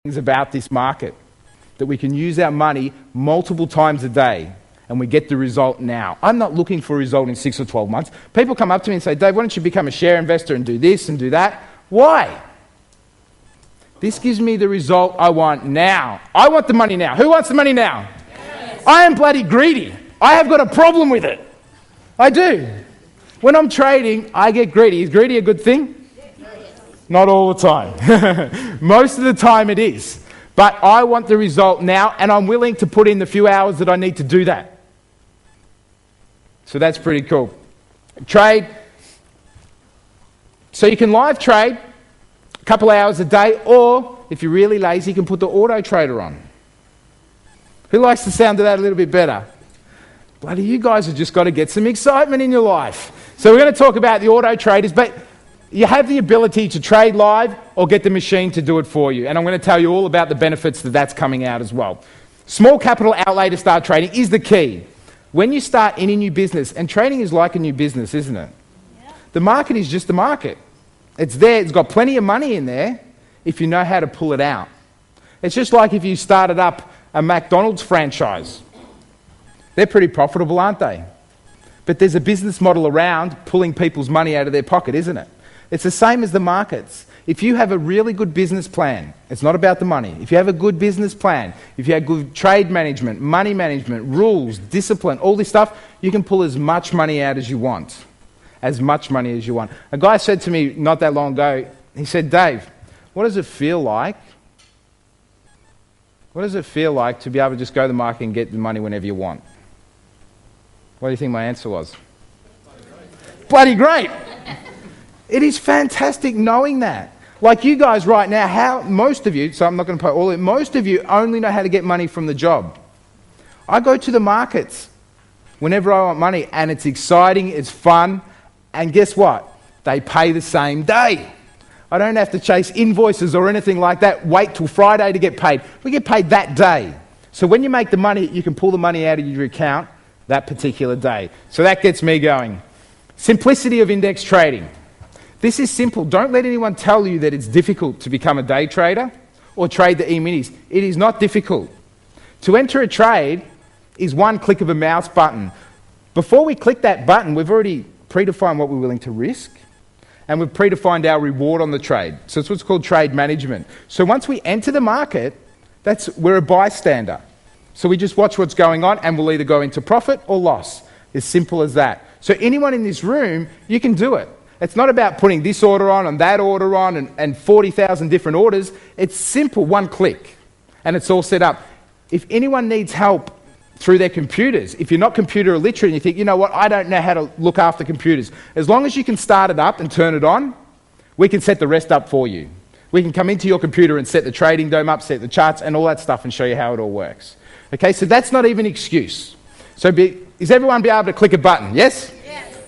things about this market, that we can use our money multiple times a day and we get the result now. I'm not looking for a result in 6 or 12 months. People come up to me and say, Dave, why don't you become a share investor and do this and do that? Why? This gives me the result I want now. I want the money now. Who wants the money now? Yes. I am bloody greedy. I have got a problem with it. I do. When I'm trading, I get greedy. Is greedy a good thing? Not all the time. Most of the time it is. But I want the result now, and I'm willing to put in the few hours that I need to do that. So that's pretty cool. Trade. So you can live trade a couple hours a day, or if you're really lazy, you can put the auto trader on. Who likes the sound of that a little bit better? Bloody, you guys have just got to get some excitement in your life. So we're going to talk about the auto traders, but you have the ability to trade live or get the machine to do it for you. And I'm going to tell you all about the benefits that that's coming out as well. Small capital outlay to start trading is the key. When you start any new business, and trading is like a new business, isn't it? Yeah. The market is just the market. It's there. It's got plenty of money in there if you know how to pull it out. It's just like if you started up a McDonald's franchise. They're pretty profitable, aren't they? But there's a business model around pulling people's money out of their pocket, isn't it? It's the same as the markets. If you have a really good business plan, it's not about the money. If you have a good business plan, if you have good trade management, money management, rules, discipline, all this stuff, you can pull as much money out as you want. As much money as you want. A guy said to me not that long ago, he said, Dave, what does it feel like? What does it feel like to be able to just go to the market and get the money whenever you want? What do you think my answer was? Bloody great! It is fantastic knowing that. Like you guys right now, how most of you, so I'm not going to put all of it, most of you only know how to get money from the job. I go to the markets whenever I want money, and it's exciting, it's fun, and guess what? They pay the same day. I don't have to chase invoices or anything like that, wait till Friday to get paid. We get paid that day. So when you make the money, you can pull the money out of your account that particular day. So that gets me going. Simplicity of index trading. This is simple. Don't let anyone tell you that it's difficult to become a day trader or trade the eminis. It is not difficult. To enter a trade is one click of a mouse button. Before we click that button, we've already predefined what we're willing to risk, and we've predefined our reward on the trade. So it's what's called trade management. So once we enter the market, we're a bystander. So we just watch what's going on, and we'll either go into profit or loss. As simple as that. So anyone in this room, you can do it. It's not about putting this order on and that order on and 40,000 different orders. It's simple, one click, and it's all set up. If anyone needs help through their computers, if you're not computer illiterate and you think, you know what, I don't know how to look after computers, as long as you can start it up and turn it on, we can set the rest up for you. We can come into your computer and set the trading dome up, set the charts and all that stuff and show you how it all works. Okay, so that's not even an excuse. So is everyone be able to click a button? Yes?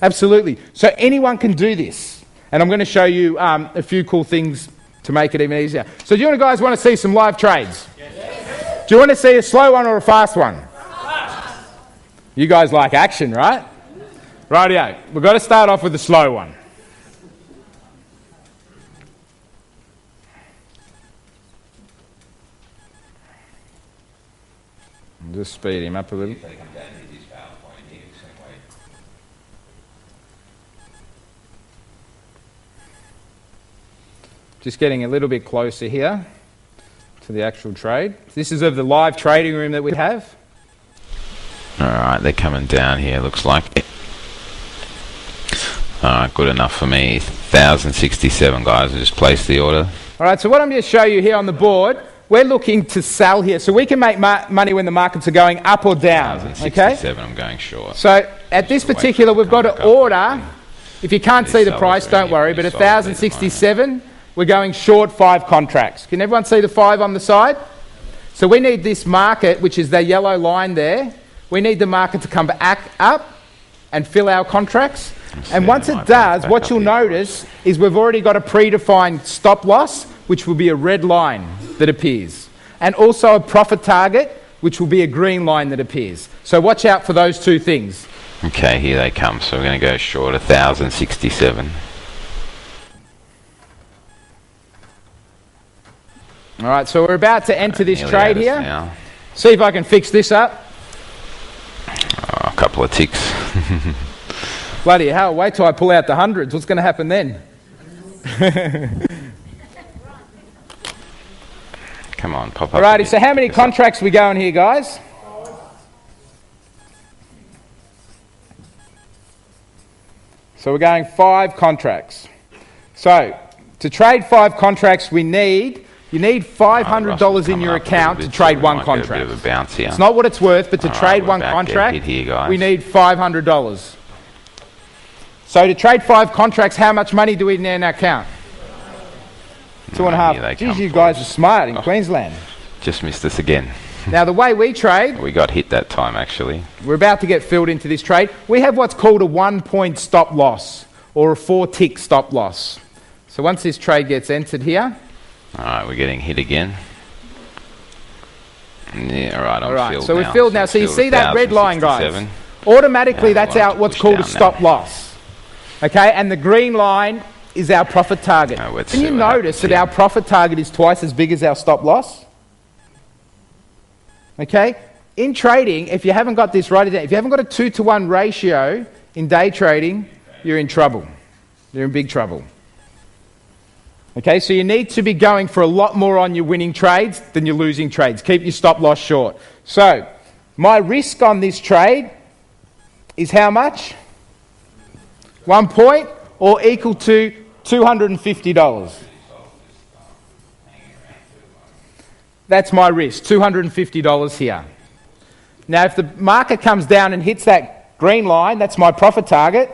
Absolutely. So anyone can do this. And I'm going to show you a few cool things to make it even easier. So do you guys want to see some live trades? Yes. Do you want to see a slow one or a fast one? Fast. You guys like action, right? Rightio. We've got to start off with the slow one. Just speed him up a little. Just getting a little bit closer here to the actual trade. This is of the live trading room that we have. Alright, they're coming down here, looks like. Alright, good enough for me. 1,067, guys. I just placed the order. Alright, so what I'm going to show you here on the board, we're looking to sell here. So we can make money when the markets are going up or down. 1,067, okay? I'm going short. So at this particular, we've got to order. If you can't see the price, don't worry, but 1,067. We're going short 5 contracts. Can everyone see the 5 on the side? So we need this market, which is the yellow line there. We need the market to come back up and fill our contracts. And once it does, what you'll notice is we've already got a predefined stop loss, which will be a red line that appears. And also a profit target, which will be a green line that appears. So watch out for those two things. Okay, here they come. So we're going to go short 1,067. All right, so we're about to enter this Nearly trade at us here. now. See if I can fix this up. Oh, a couple of ticks. Bloody hell, wait till I pull out the hundreds. What's going to happen then? Come on, pop up. Alrighty, so how many contracts we going here, guys? So we're going 5 contracts. So to trade 5 contracts, you need $500 in your account to trade one contract. A bounce here. It's not what it's worth, but to trade one back, contract, here, guys. we need $500. So to trade 5 contracts, how much money do we need in our account? 2.5. Geez, you guys are smart in Queensland. Just missed us again. Now, the way we trade... We got hit that time, actually. We're about to get filled into this trade. We have what's called a 1-point stop loss, or a 4-tick stop loss. So once this trade gets entered here... Alright, we're getting hit again. Yeah, alright, I'm filled so now. we're filled now. So you see that red line, guys? Automatically, that's our what's called a stop loss. Okay, and the green line is our profit target. Can you notice that our profit target is twice as big as our stop loss? Okay, in trading, if you haven't got this, write it down. If you haven't got a 2-to-1 ratio in day trading, you're in trouble. You're in big trouble. Okay, so you need to be going for a lot more on your winning trades than your losing trades. Keep your stop loss short. So, my risk on this trade is how much? 1 point, or equal to $250. That's my risk, $250 here. Now, if the market comes down and hits that green line, that's my profit target.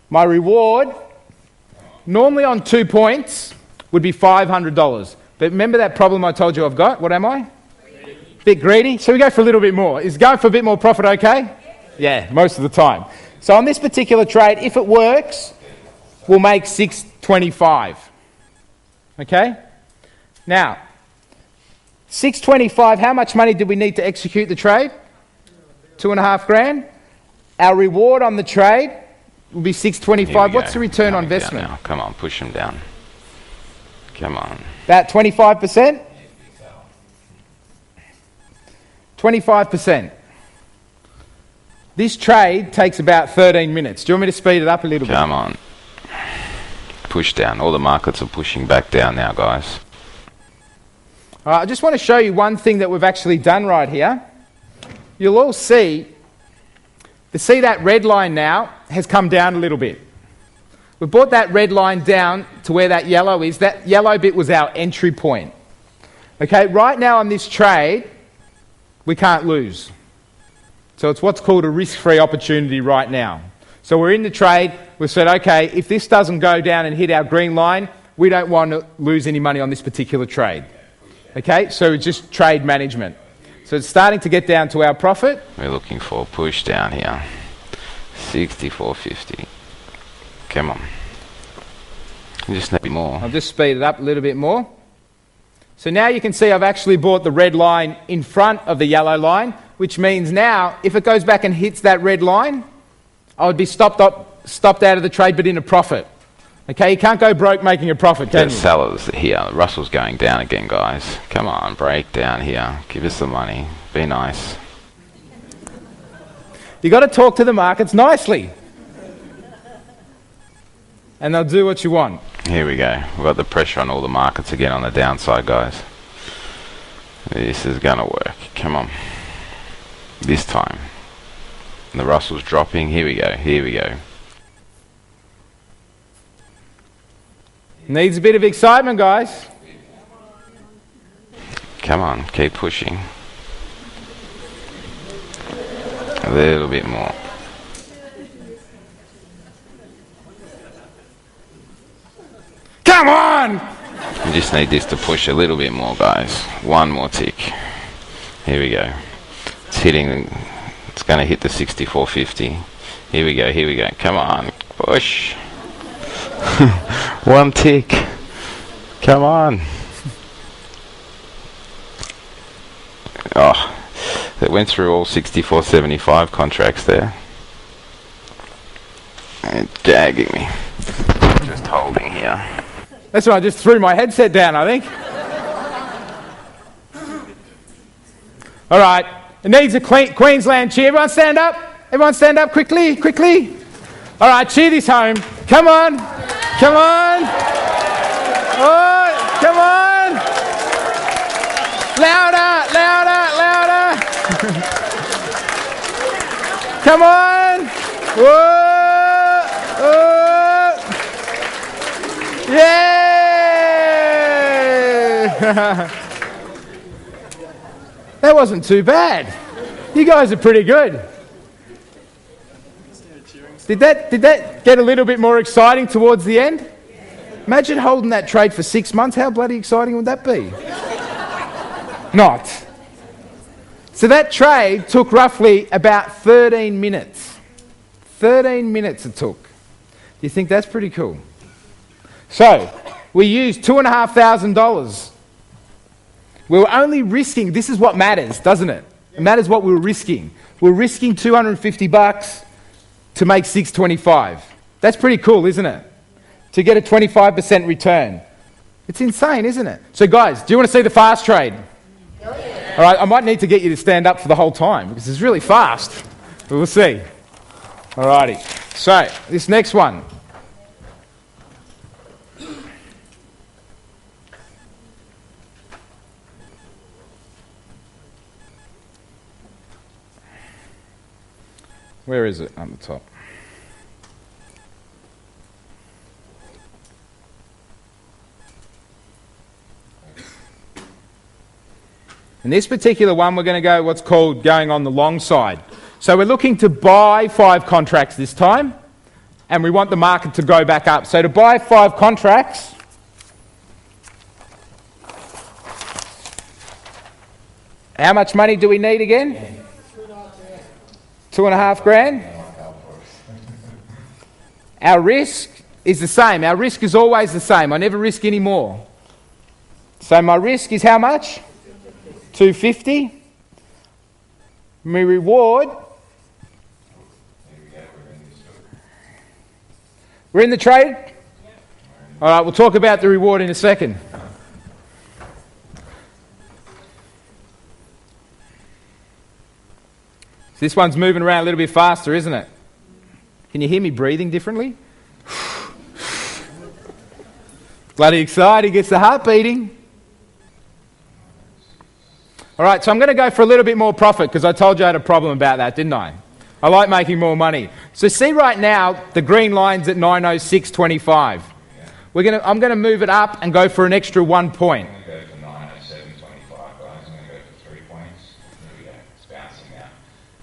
My reward, normally on 2 points, would be $500. But remember that problem I told you I've got? What am I? Greedy. Bit greedy? So we go for a little bit more. Is going for a bit more profit okay? Yeah, most of the time. So on this particular trade, if it works, we'll make $625. Okay? Now, $625, how much money did we need to execute the trade? $2.5 grand. Our reward on the trade will be $625. What's the return on investment? Come on, push them down. Come on. About 25%? 25%. This trade takes about 13 minutes. Do you want me to speed it up a little bit? Come on. Push down. All the markets are pushing back down now, guys. All right, I just want to show you one thing that we've actually done right here. You'll all see that red line now has come down a little bit. We brought that red line down to where that yellow is. That yellow bit was our entry point. Okay, right now on this trade, we can't lose. So it's what's called a risk-free opportunity right now. So we're in the trade. We've said, okay, if this doesn't go down and hit our green line, we don't want to lose any money on this particular trade. Okay, so it's just trade management. So it's starting to get down to our profit. We're looking for a push down here. 64.50. Come on. You just need more. I'll just speed it up a little bit more. So now you can see I've actually brought the red line in front of the yellow line, which means now if it goes back and hits that red line, I would be stopped out of the trade but in a profit. Okay, you can't go broke making a profit, can you? Sellers here. Russell's going down again, guys. Come on, break down here. Give us the money. Be nice. You got to talk to the markets nicely. And they'll do what you want. Here we go. We've got the pressure on all the markets again on the downside, guys. This is going to work. Come on. This time. The Russell's dropping. Here we go. Here we go. Needs a bit of excitement, guys. Come on. Keep pushing. A little bit more. Come on! We just need this to push a little bit more, guys. One more tick. Here we go. It's hitting. It's going to hit the 64.50. Here we go. Here we go. Come on. Push. One tick. Come on. Oh, it went through all 64.75 contracts there. It's gagging me. Just holding here. That's why I just threw my headset down, I think. All right. It needs a Queensland cheer. Everyone stand up. Everyone stand up quickly, quickly. All right, cheer this home. Come on. Come on. Oh, come on. Louder, louder, louder. Come on. Whoa. Oh. Yeah. That wasn't too bad. You guys are pretty good. Did that get a little bit more exciting towards the end? Imagine holding that trade for 6 months. How bloody exciting would that be? Not. So that trade took roughly about 13 minutes. 13 minutes it took. Do you think that's pretty cool? So, we used $2,500. We were only risking, this is what matters, doesn't it? It matters what we were risking. We're risking $250 to make $625. That's pretty cool, isn't it? To get a 25% return. It's insane, isn't it? So guys, do you want to see the fast trade? Oh, yeah. All right, I might need to get you to stand up for the whole time because it's really fast. But we'll see. All righty. So, this next one. Where is it? On the top. In this particular one, we're going to go what's called going on the long side. So we're looking to buy 5 contracts this time, and we want the market to go back up. So to buy 5 contracts, how much money do we need again? $2,500. Our risk is the same. Our risk is always the same. I never risk any more. So my risk is how much? $250. My reward. We're in the trade? All right, we'll talk about the reward in a second. This one's moving around a little bit faster, isn't it? Can you hear me breathing differently? Bloody exciting, gets the heart beating. All right, so I'm going to go for a little bit more profit because I told you I had a problem about that, didn't I? I like making more money. So see right now, the green line's at 906.25. I'm going to move it up and go for an extra 1 point. I'm going to go for 907.25, guys. I'm going to go for 3 points. Here we go. It's bouncing now.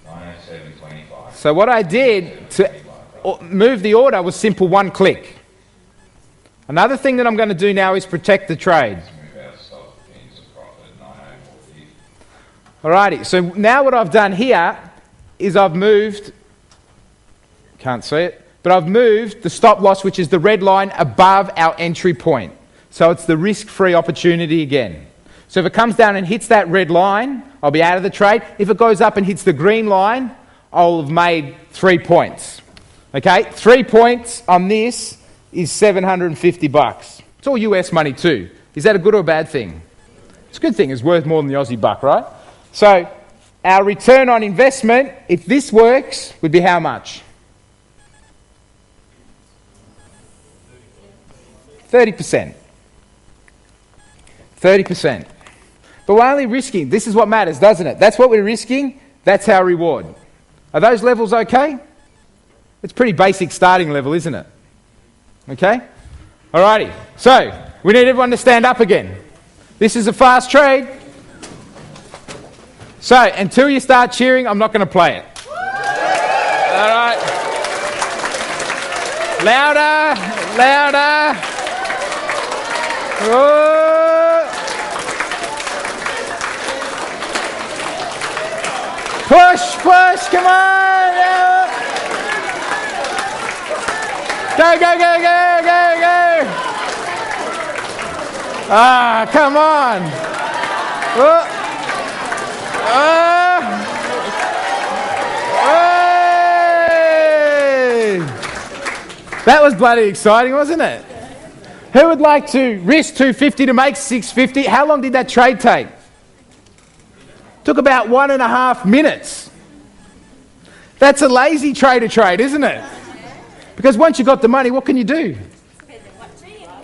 907.25. So what I did to move the order was simple, 1 click. Another thing that I'm going to do now is protect the trade. Alrighty, so now what I've done here is I've moved, can't see it, but I've moved the stop loss, which is the red line, above our entry point. So it's the risk-free opportunity again. So if it comes down and hits that red line, I'll be out of the trade. If it goes up and hits the green line, I'll have made 3 points. Okay, 3 points on this is $750. It's all US money too. Is that a good or a bad thing? It's a good thing. It's worth more than the Aussie buck, right? So our return on investment, if this works, would be how much? 30%. 30%. But we're only risking, this is what matters, doesn't it? That's what we're risking, that's our reward. Are those levels okay? It's pretty basic starting level, isn't it? Okay? Alrighty. So, we need everyone to stand up again. This is a fast trade. So, until you start cheering, I'm not going to play it. Alright. Louder, louder. Oh. Push, push, come on. Go, go, go, go, go, go. Ah, come on. Oh. Hey. That was bloody exciting, wasn't it? Who would like to risk 250 to make 650? How long did that trade take? Took about 1.5 minutes. That's a lazy trader trade, isn't it? Because once you've got the money, what can you do?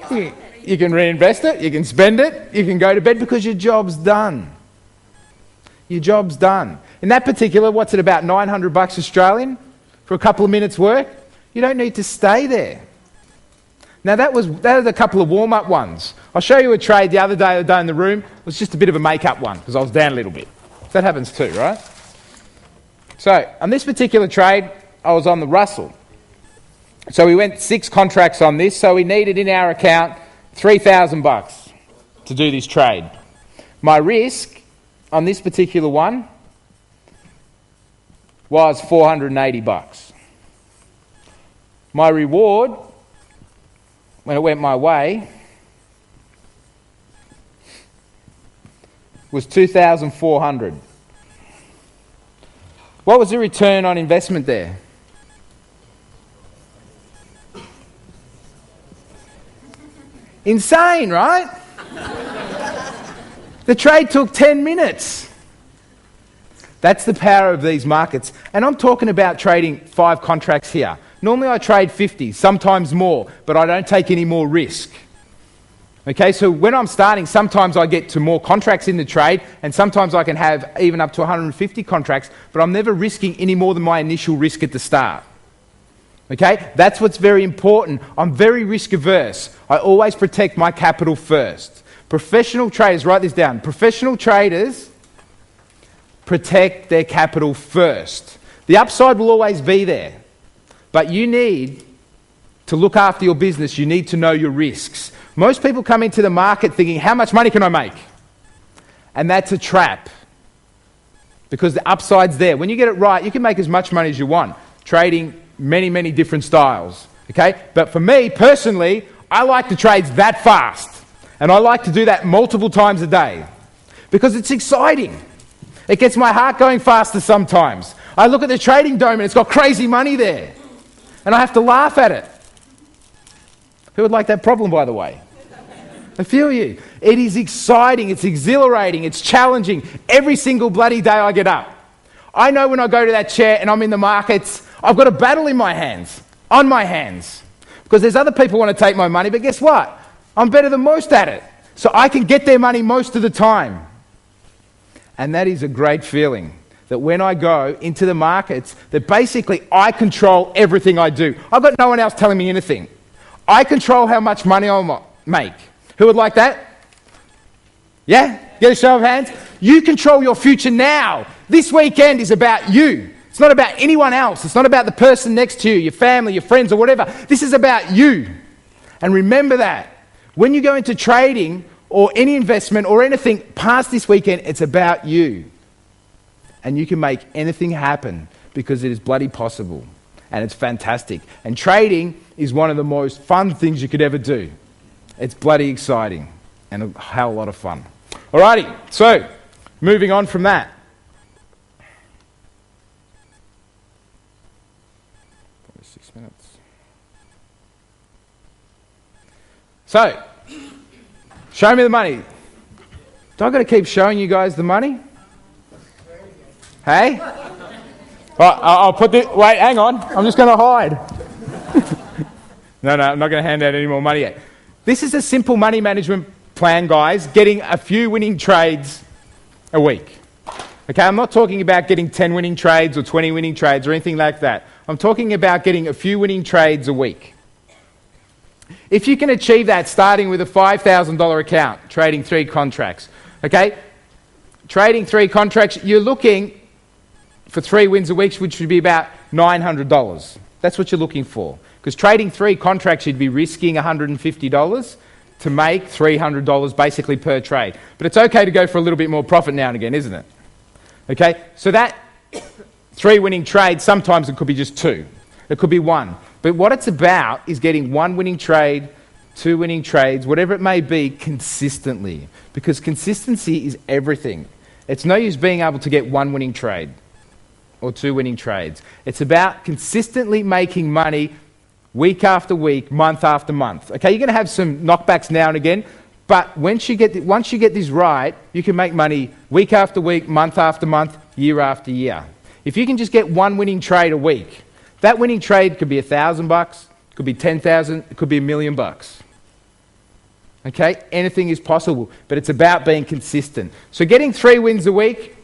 You can reinvest it, you can spend it, you can go to bed because your job's done. Your job's done. In that particular, what's it, about 900 bucks Australian for a couple of minutes work? You don't need to stay there. Now that was a couple of warm-up ones. I'll show you a trade the other day in the room. It was just a bit of a make-up one because I was down a little bit. That happens too, right? So on this particular trade, I was on the Russell. So we went 6 contracts on this, so we needed in our account 3,000 bucks to do this trade. My risk on this particular one was 480 bucks. My reward, when it went my way, was 2,400. What was the return on investment there? Insane, right? The trade took 10 minutes. That's the power of these markets. And I'm talking about trading 5 contracts here. Normally I trade 50, sometimes more, but I don't take any more risk. Okay, so when I'm starting, sometimes I get to more contracts in the trade, and sometimes I can have even up to 150 contracts, but I'm never risking any more than my initial risk at the start. Okay, that's what's very important. I'm very risk averse. I always protect my capital first. Professional traders, write this down. Professional traders protect their capital first. The upside will always be there, but you need to look after your business. You need to know your risks. Most people come into the market thinking, how much money can I make? And that's a trap, because the upside's there. When you get it right, you can make as much money as you want, trading many, many different styles. Okay? But for me, personally, I like the trades that fast. And I like to do that multiple times a day because it's exciting. It gets my heart going faster sometimes. I look at the trading dome and it's got crazy money there. And I have to laugh at it. Who would like that problem, by the way? I feel you. It is exciting. It's exhilarating. It's challenging. Every single bloody day I get up. I know when I go to that chair and I'm in the markets, I've got a battle in my hands, on my hands. Because there's other people who want to take my money, but guess what? I'm better than most at it. So I can get their money most of the time. And that is a great feeling, that when I go into the markets, that basically I control everything I do. I've got no one else telling me anything. I control how much money I'll make. Who would like that? Yeah? Get a show of hands. You control your future now. This weekend is about you. It's not about anyone else. It's not about the person next to you, your family, your friends, or whatever. This is about you. And remember that. When you go into trading or any investment or anything past this weekend, it's about you. And you can make anything happen because it is bloody possible. And it's fantastic. And trading is one of the most fun things you could ever do. It's bloody exciting and a hell of a lot of fun. Alrighty, so moving on from that. 6 minutes. So, show me the money. Do I got to keep showing you guys the money? Hey? Right, I'll put this... Wait, hang on. I'm just going to hide. No, I'm not going to hand out any more money yet. This is a simple money management plan, guys. Getting a few winning trades a week. Okay, I'm not talking about getting 10 winning trades or 20 winning trades or anything like that. I'm talking about getting a few winning trades a week. If you can achieve that starting with a $5,000 account, trading 3 contracts, okay? Trading 3 contracts, you're looking for 3 wins a week, which would be about $900. That's what you're looking for. Because trading 3 contracts, you'd be risking $150 to make $300 basically per trade. But it's okay to go for a little bit more profit now and again, isn't it? Okay, so that 3 winning trades, sometimes it could be just 2. It could be 1. But what it's about is getting 1 winning trade, 2 winning trades, whatever it may be, consistently. Because consistency is everything. It's no use being able to get 1 winning trade or 2 winning trades. It's about consistently making money week after week, month after month. Okay, you're going to have some knockbacks now and again, but once you get this right, you can make money week after week, month after month, year after year. If you can just get one winning trade a week, that winning trade could be $1,000, could be 10,000, it could be $1 million. Okay, anything is possible, but it's about being consistent. So getting 3 wins a week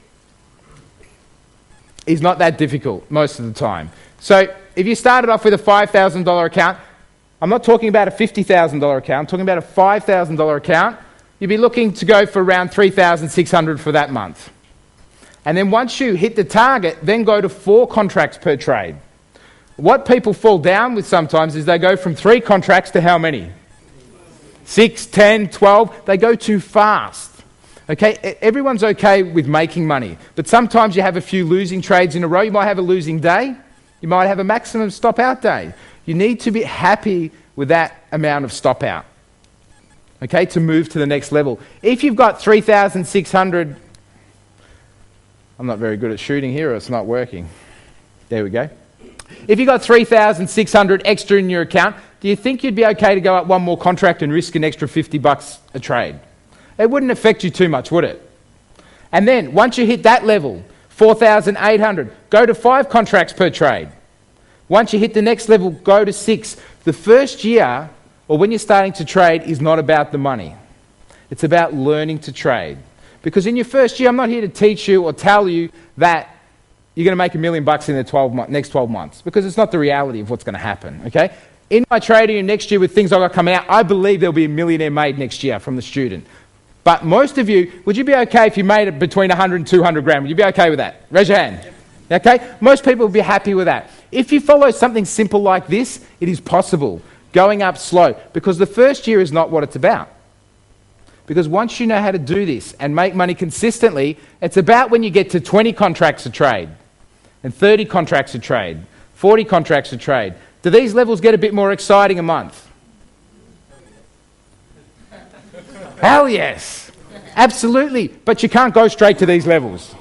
is not that difficult most of the time. So if you started off with a $5,000 account, I'm not talking about a $50,000 account, I'm talking about a $5,000 account, you'd be looking to go for around $3,600 for that month. And then once you hit the target, then go to 4 contracts per trade. What people fall down with sometimes is they go from 3 contracts to how many? 6, 10, 12. They go too fast. Okay, everyone's okay with making money, but sometimes you have a few losing trades in a row. You might have a losing day. You might have a maximum stop out day. You need to be happy with that amount of stop out, okay, to move to the next level. If you've got 3,600, I'm not very good at shooting here, or it's not working. There we go. If you've got 3,600 extra in your account, do you think you'd be okay to go up one more contract and risk an extra $50 a trade? It wouldn't affect you too much, would it? And then, once you hit that level, 4,800, go to 5 contracts per trade. Once you hit the next level, go to 6. The first year, or when you're starting to trade, is not about the money. It's about learning to trade. Because in your first year, I'm not here to teach you or tell you that you're going to make $1 million in the next 12 months, because it's not the reality of what's going to happen, okay? In my trading next year with things I've got coming out, I believe there'll be $1 millionaire made next year from the student. But most of you, would you be okay if you made it between 100 and 200 grand? Would you be okay with that? Raise your hand. Yep. Okay? Most people will be happy with that. If you follow something simple like this, it is possible. Going up slow. Because the first year is not what it's about. Because once you know how to do this and make money consistently, it's about when you get to 20 contracts a trade, and 30 contracts a trade, 40 contracts a trade. Do these levels get a bit more exciting a month? Hell yes. Absolutely. But you can't go straight to these levels.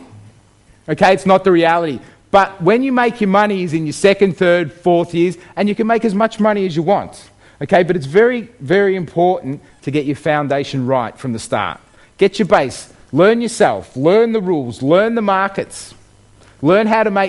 Okay, it's not the reality. But when you make your money is in your 2nd, 3rd, 4th years, and you can make as much money as you want. Okay, but it's very, very important to get your foundation right from the start. Get your base. Learn yourself. Learn the rules. Learn the markets. Learn how to make